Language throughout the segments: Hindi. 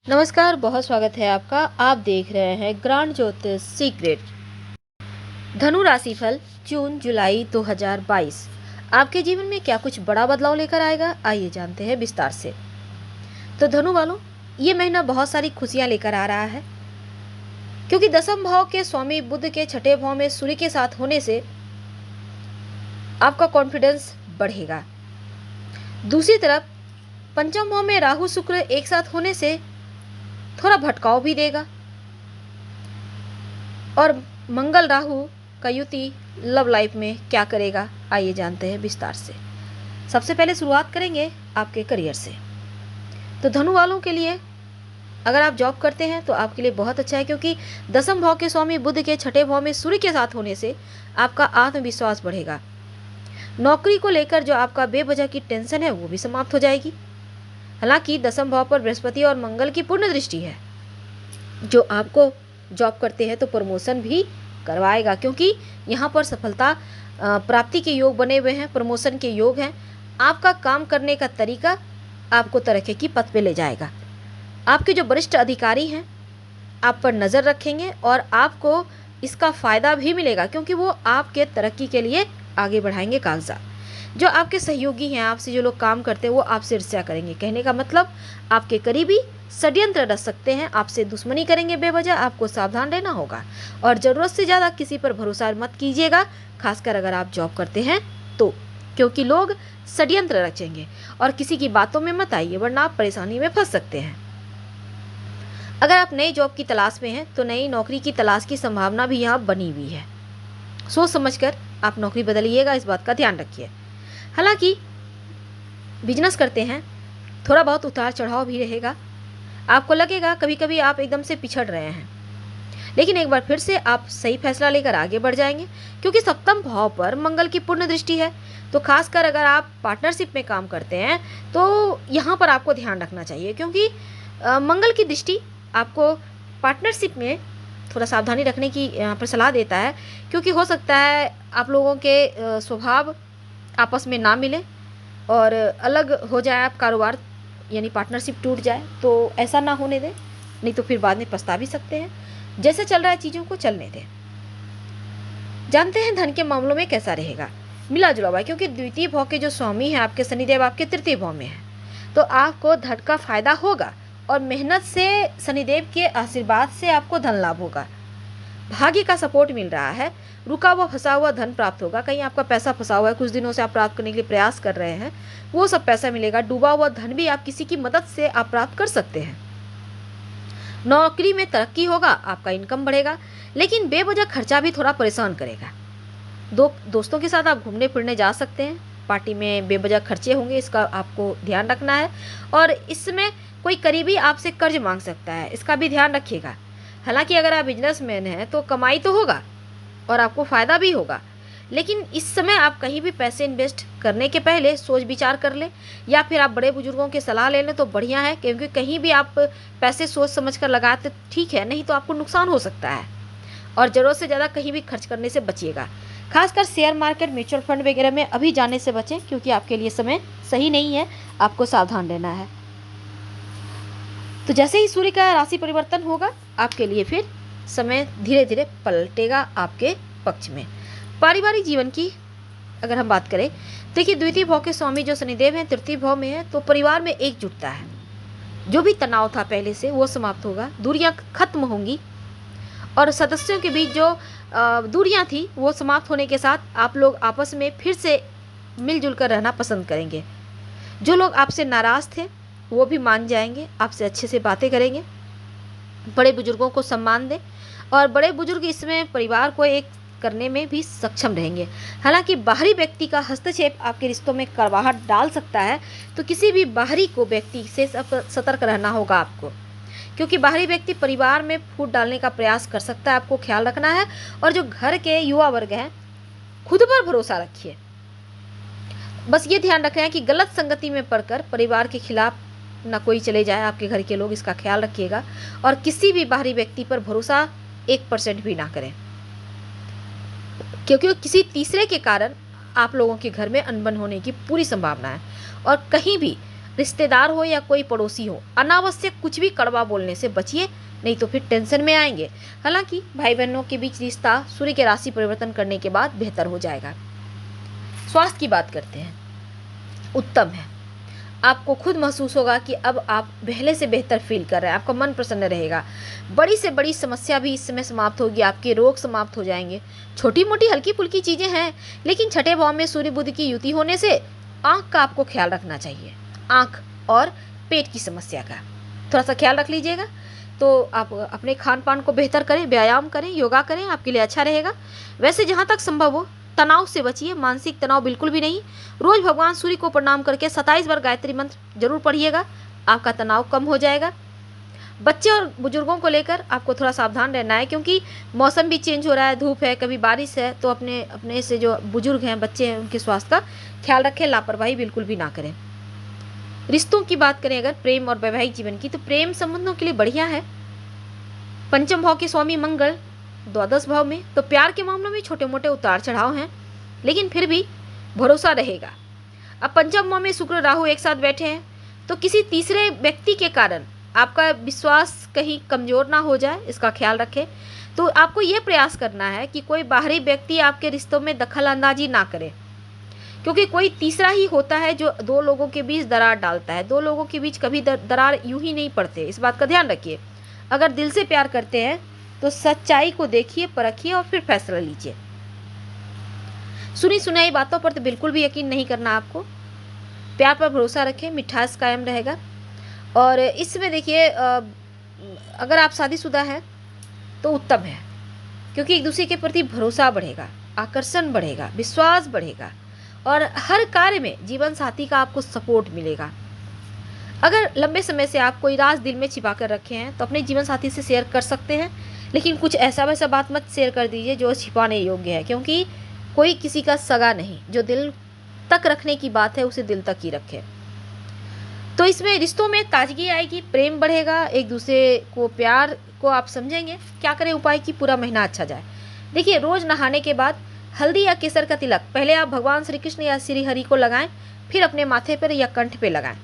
नमस्कार, बहुत स्वागत है आपका। आप देख रहे हैं ग्रांड ज्योतिष सीक्रेट। धनु राशिफल जून जुलाई 2022 आपके जीवन में क्या कुछ बड़ा बदलाव लेकर आएगा, आइए जानते हैं विस्तार से। तो धनु वालों, ये महीना बहुत सारी खुशियां लेकर आ रहा है, क्योंकि दसम भाव के स्वामी बुध के छठे भाव में सूर्य के साथ होने से आपका कॉन्फिडेंस बढ़ेगा। दूसरी तरफ पंचम भाव में राहु शुक्र एक साथ होने से थोड़ा भटकाव भी देगा, और मंगल राहु का युति लव लाइफ में क्या करेगा, आइए जानते हैं विस्तार से। सबसे पहले शुरुआत करेंगे आपके करियर से। तो धनु वालों के लिए अगर आप जॉब करते हैं तो आपके लिए बहुत अच्छा है, क्योंकि दसम भाव के स्वामी बुध के छठे भाव में सूर्य के साथ होने से आपका आत्मविश्वास बढ़ेगा। नौकरी को लेकर जो आपका बेवजह की टेंशन है वो भी समाप्त हो जाएगी। हालांकि दसम भाव पर बृहस्पति और मंगल की पूर्ण दृष्टि है, जो आपको जॉब करते हैं तो प्रमोशन भी करवाएगा, क्योंकि यहाँ पर सफलता प्राप्ति के योग बने हुए हैं, प्रमोशन के योग हैं। आपका काम करने का तरीका आपको तरक्की की पथ पे ले जाएगा। आपके जो वरिष्ठ अधिकारी हैं आप पर नज़र रखेंगे और आपको इसका फ़ायदा भी मिलेगा, क्योंकि वो आपके तरक्की के लिए आगे बढ़ाएंगे कागजात। जो आपके सहयोगी हैं, आपसे जो लोग काम करते हैं, वो आपसे ईर्ष्या करेंगे। कहने का मतलब आपके करीबी षड्यंत्र रच सकते हैं, आपसे दुश्मनी करेंगे बेवजह। आपको सावधान रहना होगा और ज़रूरत से ज़्यादा किसी पर भरोसा मत कीजिएगा, खासकर अगर आप जॉब करते हैं तो, क्योंकि लोग षड्यंत्र रचेंगे। और किसी की बातों में मत आइए, वरना आप परेशानी में फंस सकते हैं। अगर आप नई जॉब की तलाश में हैं तो नई नौकरी की तलाश की संभावना भी यहाँ बनी हुई है। सोच समझकर आप नौकरी बदलिएगा, इस बात का ध्यान रखिए। हालांकि बिजनेस करते हैं, थोड़ा बहुत उतार चढ़ाव भी रहेगा। आपको लगेगा कभी कभी आप एकदम से पिछड़ रहे हैं, लेकिन एक बार फिर से आप सही फैसला लेकर आगे बढ़ जाएंगे, क्योंकि सप्तम भाव पर मंगल की पूर्ण दृष्टि है। तो खासकर अगर आप पार्टनरशिप में काम करते हैं तो यहाँ पर आपको ध्यान रखना चाहिए, क्योंकि मंगल की दृष्टि आपको पार्टनरशिप में थोड़ा सावधानी रखने की यहाँ पर सलाह देता है, क्योंकि हो सकता है आप लोगों के स्वभाव आपस में ना मिले और अलग हो जाए, आप कारोबार यानी पार्टनरशिप टूट जाए। तो ऐसा ना होने दें, नहीं तो फिर बाद में पछता भी सकते हैं। जैसे चल रहा है चीज़ों को चलने दें। जानते हैं धन के मामलों में कैसा रहेगा, मिला जुला हुआ है, क्योंकि द्वितीय भाव के जो स्वामी हैं आपके शनिदेव आपके तृतीय भाव में है। तो आपको धन का फायदा होगा और मेहनत से, शनिदेव के आशीर्वाद से आपको धन लाभ होगा। भाग्य का सपोर्ट मिल रहा है, रुका हुआ फंसा हुआ धन प्राप्त होगा। कहीं आपका पैसा फंसा हुआ है, कुछ दिनों से आप प्राप्त करने के लिए प्रयास कर रहे हैं, वो सब पैसा मिलेगा। डूबा हुआ धन भी आप किसी की मदद से आप प्राप्त कर सकते हैं। नौकरी में तरक्की होगा, आपका इनकम बढ़ेगा, लेकिन बेवजह खर्चा भी थोड़ा परेशान करेगा। दोस्तों के साथ आप घूमने फिरने जा सकते हैं, पार्टी में बेवजह खर्चे होंगे, इसका आपको ध्यान रखना है। और इसमें कोई करीबी आपसे कर्ज मांग सकता है, इसका भी ध्यान रखिएगा। हालांकि अगर आप बिजनेसमैन हैं तो कमाई तो होगा और आपको फ़ायदा भी होगा, लेकिन इस समय आप कहीं भी पैसे इन्वेस्ट करने के पहले सोच विचार कर लें, या फिर आप बड़े बुजुर्गों की सलाह ले लें तो बढ़िया है, क्योंकि कहीं भी आप पैसे सोच समझ कर लगाते ठीक है, नहीं तो आपको नुकसान हो सकता है। और ज़रूरत से ज़्यादा कहीं भी खर्च करने से बचिएगा। खासकर शेयर मार्केट, म्यूचुअल फंड वगैरह में अभी जाने से बचें, क्योंकि आपके लिए समय सही नहीं है, आपको सावधान रहना है। तो जैसे ही सूर्य का राशि परिवर्तन होगा, आपके लिए फिर समय धीरे धीरे पलटेगा आपके पक्ष में। पारिवारिक जीवन की अगर हम बात करें, देखिए द्वितीय भाव के स्वामी जो शनिदेव हैं तृतीय भाव में है, तो परिवार में एकजुटता है। जो भी तनाव था पहले से वो समाप्त होगा, दूरियां खत्म होंगी, और सदस्यों के बीच जो दूरियां थी वो समाप्त होने के साथ आप लोग आपस में फिर से मिलजुल कर रहना पसंद करेंगे। जो लोग आपसे नाराज़ थे वो भी मान जाएंगे, आपसे अच्छे से बातें करेंगे। बड़े बुजुर्गों को सम्मान दें, और बड़े बुजुर्ग इसमें परिवार को एक करने में भी सक्षम रहेंगे। हालांकि बाहरी व्यक्ति का हस्तक्षेप आपके रिश्तों में कड़वाहट डाल सकता है, तो किसी भी बाहरी को व्यक्ति से सतर्क रहना होगा आपको, क्योंकि बाहरी व्यक्ति परिवार में फूट डालने का प्रयास कर सकता है, आपको ख्याल रखना है। और जो घर के युवा वर्ग हैं, खुद पर भरोसा रखिए। बस ये ध्यान रखें कि गलत संगति में पड़कर परिवार के खिलाफ ना कोई चले जाए, आपके घर के लोग, इसका ख्याल रखिएगा। और किसी भी बाहरी व्यक्ति पर भरोसा 1% भी ना करें, क्योंकि किसी तीसरे के कारण आप लोगों के घर में अनबन होने की पूरी संभावना है। और कहीं भी रिश्तेदार हो या कोई पड़ोसी हो, अनावश्यक कुछ भी कड़वा बोलने से बचिए, नहीं तो फिर टेंशन में आएंगे। हालांकि भाई बहनों के बीच रिश्ता सूर्य के राशि परिवर्तन करने के बाद बेहतर हो जाएगा। स्वास्थ्य की बात करते हैं, उत्तम है। आपको खुद महसूस होगा कि अब आप पहले से बेहतर फील कर रहे हैं, आपका मन प्रसन्न रहेगा। बड़ी से बड़ी समस्या भी इस समय समाप्त होगी, आपके रोग समाप्त हो जाएंगे। छोटी मोटी हल्की फुल्की चीज़ें हैं, लेकिन छठे भाव में सूर्य बुध की युति होने से आँख का आपको ख्याल रखना चाहिए। आँख और पेट की समस्या का थोड़ा सा ख्याल रख लीजिएगा। तो आप अपने खान पान को बेहतर करें, व्यायाम करें, योगा करें, आपके लिए अच्छा रहेगा। वैसे जहाँ तक संभव हो तनाव से बचिए, मानसिक तनाव बिल्कुल भी नहीं। रोज भगवान सूर्य को प्रणाम करके 27 बार गायत्री मंत्र जरूर पढ़िएगा, आपका तनाव कम हो जाएगा। बच्चे और बुजुर्गों को लेकर आपको थोड़ा सावधान रहना है, क्योंकि मौसम भी चेंज हो रहा है, धूप है, कभी बारिश है, तो अपने से जो बुजुर्ग हैं, बच्चे हैं, उनके स्वास्थ्य का ख्याल रखें, लापरवाही बिल्कुल भी ना करें। रिश्तों की बात करें अगर प्रेम और वैवाहिक जीवन की, तो प्रेम संबंधों के लिए बढ़िया है। पंचम भाव के स्वामी मंगल द्वादश भाव में, तो प्यार के मामलों में छोटे मोटे उतार चढ़ाव हैं, लेकिन फिर भी भरोसा रहेगा। अब पंचम भाव में शुक्र राहु एक साथ बैठे हैं, तो किसी तीसरे व्यक्ति के कारण आपका विश्वास कहीं कमजोर ना हो जाए, इसका ख्याल रखें। तो आपको ये प्रयास करना है कि कोई बाहरी व्यक्ति आपके रिश्तों में दखल अंदाजी ना करे, क्योंकि कोई तीसरा ही होता है जो दो लोगों के बीच दरार डालता है। दो लोगों के बीच कभी दरार यूं ही नहीं पड़ते, इस बात का ध्यान रखिए। अगर दिल से प्यार करते हैं तो सच्चाई को देखिए, परखिए और फिर फैसला लीजिए। सुनी सुनाई बातों पर तो बिल्कुल भी यकीन नहीं करना आपको। प्यार पर भरोसा रखें, मिठास कायम रहेगा। और इसमें देखिए अगर आप शादीशुदा हैं तो उत्तम है, क्योंकि एक दूसरे के प्रति भरोसा बढ़ेगा, आकर्षण बढ़ेगा, विश्वास बढ़ेगा और हर कार्य में जीवन साथी का आपको सपोर्ट मिलेगा। अगर लंबे समय से आप कोई राज दिल में छिपा कर रखे हैं तो अपने जीवन साथी से शेयर कर सकते हैं, लेकिन कुछ ऐसा वैसा बात मत शेयर कर दीजिए जो छिपाने योग्य है, क्योंकि कोई किसी का सगा नहीं। जो दिल तक रखने की बात है उसे दिल तक ही रखें। तो इसमें रिश्तों में ताजगी आएगी, प्रेम बढ़ेगा, एक दूसरे को प्यार को आप समझेंगे। क्या करें उपाय की पूरा महीना अच्छा जाए। देखिए रोज नहाने के बाद हल्दी या केसर का तिलक पहले आप भगवान श्री कृष्ण या श्री हरि को लगाएं, फिर अपने माथे पर या कंठ पे लगाएं।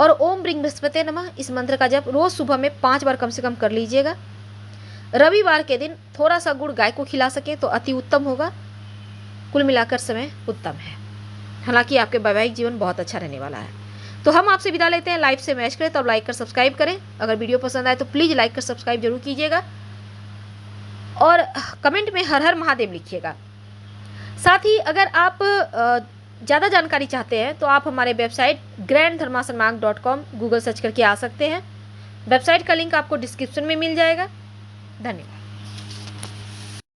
और ओम ब्रिंग बृहस्पति नमः इस मंत्र का जप रोज सुबह में 5 बार कम से कम कर लीजिएगा। रविवार के दिन थोड़ा सा गुड़ गाय को खिला सके तो अति उत्तम होगा। कुल मिलाकर समय उत्तम है, हालांकि आपके वैवाहिक जीवन बहुत अच्छा रहने वाला है। तो हम आपसे विदा लेते हैं। लाइव से मैच करें तो लाइक कर सब्सक्राइब करें। अगर वीडियो पसंद आए तो प्लीज़ लाइक कर सब्सक्राइब जरूर कीजिएगा और कमेंट में हर हर महादेव लिखिएगा। साथ ही अगर आप ज़्यादा जानकारी चाहते हैं तो आप हमारे वेबसाइट granddharmasanmarg.com गूगल सर्च करके आ सकते हैं। वेबसाइट का लिंक आपको डिस्क्रिप्शन में मिल जाएगा। धन्यवाद।